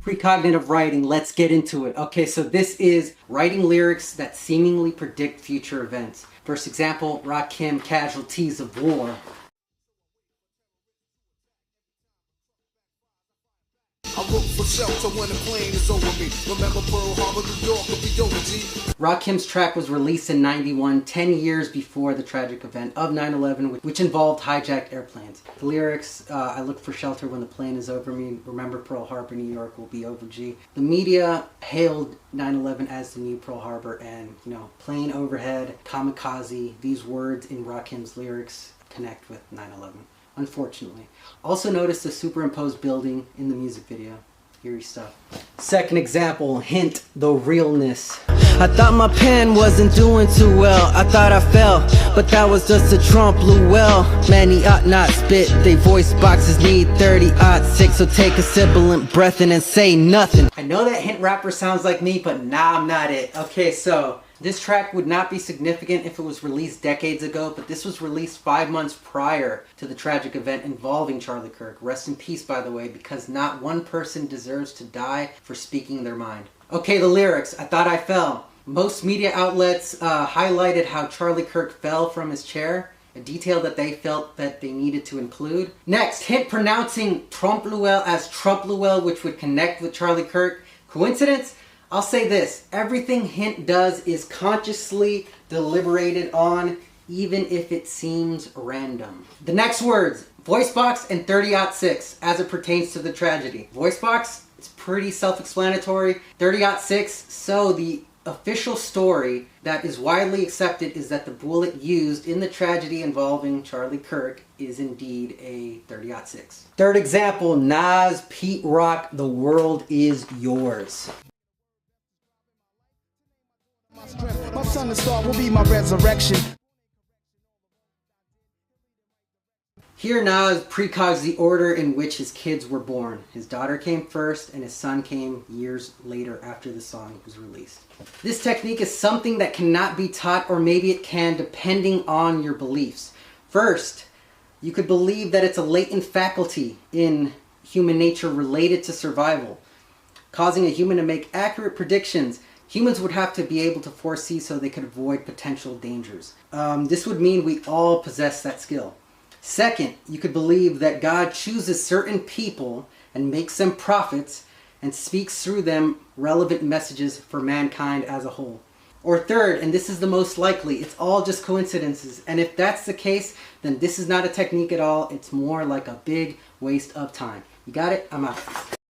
Precognitive writing, let's get into it. Okay, so this is writing lyrics that seemingly predict future events. First example, Rakim, Casualties of War. I look for shelter when the plane is over me. Remember Pearl Harbor, New York, will be over, G. Rakim's track was released in '91, 10 years before the tragic event of 9/11, which involved hijacked airplanes. The lyrics, I look for shelter when the plane is over me. Remember Pearl Harbor, New York will be over, G. The media hailed 9/11 as the new Pearl Harbor, and, plane overhead, kamikaze, these words in Rakim's lyrics connect with 9/11. Unfortunately. Also notice the superimposed building in the music video. Eerie stuff. Second example, hint the realness. I thought my pen wasn't doing too well. I thought I fell, but that was just a Trump blew well. Many ought not spit. They voice boxes need 30-6. So take a sibilant breath in and say nothing. I know that hint rapper sounds like me, but nah, I'm not it. Okay, so this track would not be significant if it was released decades ago, but this was released 5 months prior to the tragic event involving Charlie Kirk. Rest in peace, by the way, because not one person deserves to die for speaking their mind. Okay, the lyrics. I thought I fell. Most media outlets highlighted how Charlie Kirk fell from his chair, a detail that they felt that they needed to include. Next, hint pronouncing Trompe-l'oeil as Trump-l'oeil, which would connect with Charlie Kirk. Coincidence? I'll say this, everything Hint does is consciously deliberated on, even if it seems random. The next words, voicebox and 30-6, as it pertains to the tragedy. Voicebox, it's pretty self-explanatory. 30-6, so the official story that is widely accepted is that the bullet used in the tragedy involving Charlie Kirk is indeed a 30-6. Third example, Nas, Pete Rock, The World Is Yours. My son and star will be my resurrection. Here Nas precogs the order in which his kids were born. His daughter came first and his son came years later after the song was released. This technique is something that cannot be taught, or maybe it can depending on your beliefs. First, you could believe that it's a latent faculty in human nature related to survival, causing a human to make accurate predictions. Humans would have to be able to foresee so they could avoid potential dangers. This would mean we all possess that skill. Second, you could believe that God chooses certain people and makes them prophets and speaks through them relevant messages for mankind as a whole. Or third, and this is the most likely, it's all just coincidences. And if that's the case, then this is not a technique at all. It's more like a big waste of time. You got it? I'm out.